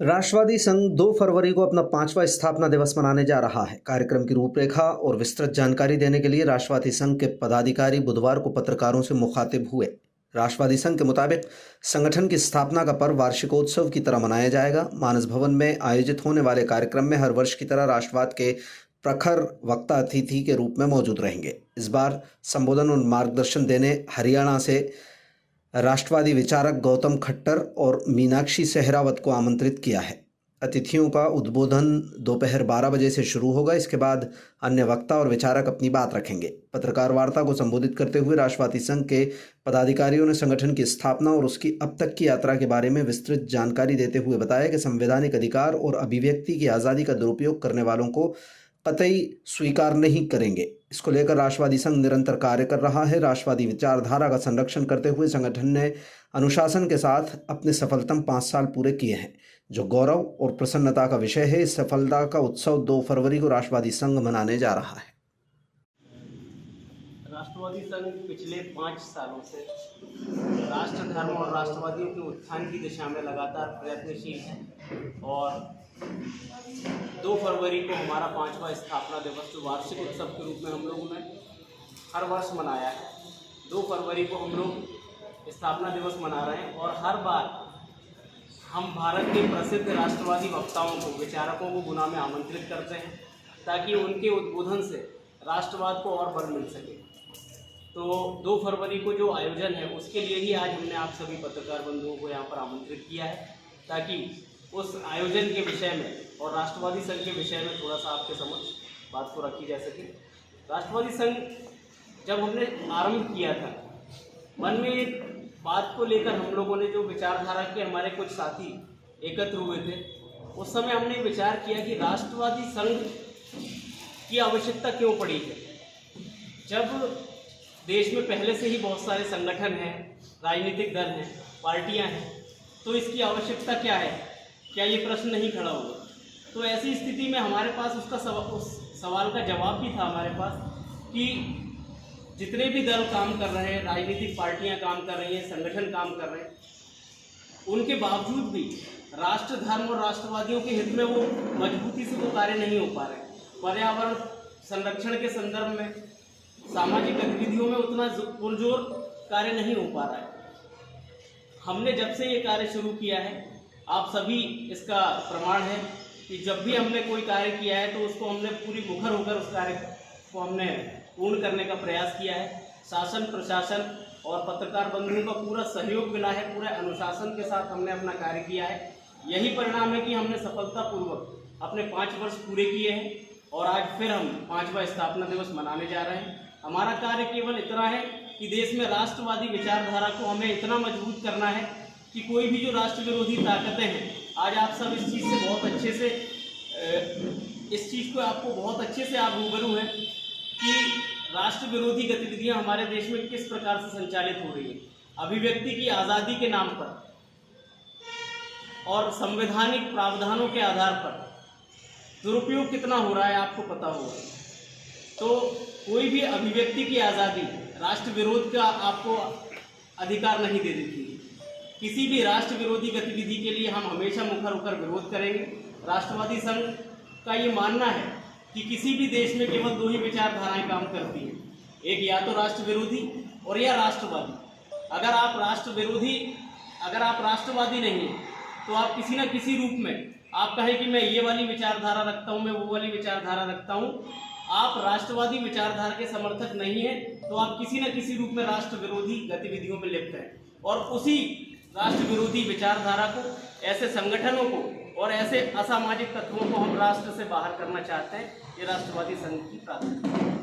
राष्ट्रवादी संघ 2 फरवरी को अपना 5वां स्थापना दिवस मनाने जा रहा है। कार्यक्रम की रूपरेखा और विस्तृत जानकारी देने के लिए राष्ट्रवादी संघ के पदाधिकारी बुधवार को पत्रकारों से मुखातिब हुए। राष्ट्रवादी संघ के मुताबिक संगठन की स्थापना का पर्व वार्षिकोत्सव की तरह मनाया जाएगा। मानस भवन में आयोजित होने वाले कार्यक्रम में हर वर्ष की तरह राष्ट्रवाद के प्रखर वक्ता अतिथि के रूप में मौजूद रहेंगे। इस बार संबोधन और मार्गदर्शन देने हरियाणा से राष्ट्रवादी विचारक गौतम खट्टर और मीनाक्षी सहरावत को आमंत्रित किया है। अतिथियों का उद्बोधन दोपहर 12 बजे से शुरू होगा। इसके बाद अन्य वक्ता और विचारक अपनी बात रखेंगे। पत्रकार वार्ता को संबोधित करते हुए राष्ट्रवादी संघ के पदाधिकारियों ने संगठन की स्थापना और उसकी अब तक की यात्रा के बारे में विस्तृत जानकारी देते हुए बताया कि संवैधानिक अधिकार और अभिव्यक्ति की आज़ादी का दुरुपयोग करने वालों को कतई स्वीकार नहीं करेंगे। इसको लेकर राष्ट्रवादी संघ निरंतर कार्य कर रहा है। राष्ट्रवादी विचारधारा का संरक्षण करते हुए संगठन ने अनुशासन के साथ अपने सफलतम 5 साल पूरे किए हैं, जो गौरव और प्रसन्नता का विषय है। इस सफलता का उत्सव 2 फरवरी को राष्ट्रवादी संघ मनाने जा रहा है। राष्ट्रवादी संघ पिछले 5 सालों से राष्ट्र धर्म और राष्ट्रवादियों के उत्थान की दिशा में लगातार प्रयत्नशील है और 2 फरवरी को हमारा 5वां स्थापना दिवस जो वार्षिक उत्सव के रूप में हम लोगों ने हर वर्ष मनाया है। 2 फरवरी को हम लोग स्थापना दिवस मना रहे हैं और हर बार हम भारत के प्रसिद्ध राष्ट्रवादी वक्ताओं को, विचारकों को गुना में आमंत्रित करते हैं ताकि उनके उद्बोधन से राष्ट्रवाद को और बल मिल सके। तो 2 फरवरी को जो आयोजन है उसके लिए ही आज हमने आप सभी पत्रकार बंधुओं को यहाँ पर आमंत्रित किया है ताकि उस आयोजन के विषय में और राष्ट्रवादी संघ के विषय में थोड़ा सा आपके समक्ष बात को रखी जा सके। राष्ट्रवादी संघ जब हमने आरंभ किया था, मन में एक बात को लेकर हम लोगों ने जो विचारधारा के हमारे कुछ साथी एकत्र हुए थे, उस समय हमने विचार किया कि राष्ट्रवादी संघ की आवश्यकता क्यों पड़ी है। जब देश में पहले से ही बहुत सारे संगठन हैं, राजनीतिक दल हैं, पार्टियां हैं, तो इसकी आवश्यकता क्या है, क्या ये प्रश्न नहीं खड़ा होगा। तो ऐसी स्थिति में हमारे पास उस सवाल का जवाब भी था हमारे पास कि जितने भी दल काम कर रहे हैं, राजनीतिक पार्टियां काम कर रही हैं, संगठन काम कर रहे हैं, उनके बावजूद भी राष्ट्र धर्म और राष्ट्रवादियों के हित में वो मजबूती से वो कार्य नहीं हो पा रहे। पर्यावरण संरक्षण के संदर्भ में, सामाजिक गतिविधियों में उतना पुरजोर कार्य नहीं हो पा रहा है। हमने जब से ये कार्य शुरू किया है, आप सभी इसका प्रमाण है कि जब भी हमने कोई कार्य किया है तो उसको हमने पूरी मुखर होकर उस कार्य को हमने पूर्ण करने का प्रयास किया है। शासन, प्रशासन और पत्रकार बंधुओं का पूरा सहयोग मिला है, पूरे अनुशासन के साथ हमने अपना कार्य किया है। यही परिणाम है कि हमने सफलतापूर्वक अपने 5 वर्ष पूरे किए हैं और आज फिर हम 5वां स्थापना दिवस मनाने जा रहे हैं। हमारा कार्य केवल इतना है कि देश में राष्ट्रवादी विचारधारा को हमें इतना मजबूत करना है कि कोई भी जो राष्ट्र विरोधी ताकतें हैं, आज आप सब इस चीज़ से बहुत अच्छे से इस चीज़ को आपको बहुत अच्छे से आप रूबरू हैं कि राष्ट्र विरोधी गतिविधियां हमारे देश में किस प्रकार से संचालित हो रही है। अभिव्यक्ति की आज़ादी के नाम पर और संवैधानिक प्रावधानों के आधार पर दुरुपयोग कितना हो रहा है आपको पता होगा। तो कोई भी अभिव्यक्ति की आज़ादी राष्ट्र विरोध का आपको अधिकार नहीं दे देती। किसी भी राष्ट्र विरोधी गतिविधि के लिए हम हमेशा मुखर होकर विरोध करेंगे। राष्ट्रवादी संघ का ये मानना है कि किसी भी देश में केवल 2 ही विचारधाराएं काम करती हैं, एक या तो राष्ट्र विरोधी और या राष्ट्रवादी। अगर आप राष्ट्रवादी नहीं हैं तो आप किसी न किसी रूप में आप कहें कि मैं ये वाली विचारधारा रखता हूँ, मैं वो वाली विचारधारा रखता हूँ, आप राष्ट्रवादी विचारधारा के समर्थक नहीं हैं तो आप किसी न किसी रूप में राष्ट्र विरोधी गतिविधियों में लिप्त हैं। और उसी राष्ट्र विरोधी विचारधारा को, ऐसे संगठनों को और ऐसे असामाजिक तत्वों को हम राष्ट्र से बाहर करना चाहते हैं। ये राष्ट्रवादी संघ की प्राथमिकता है।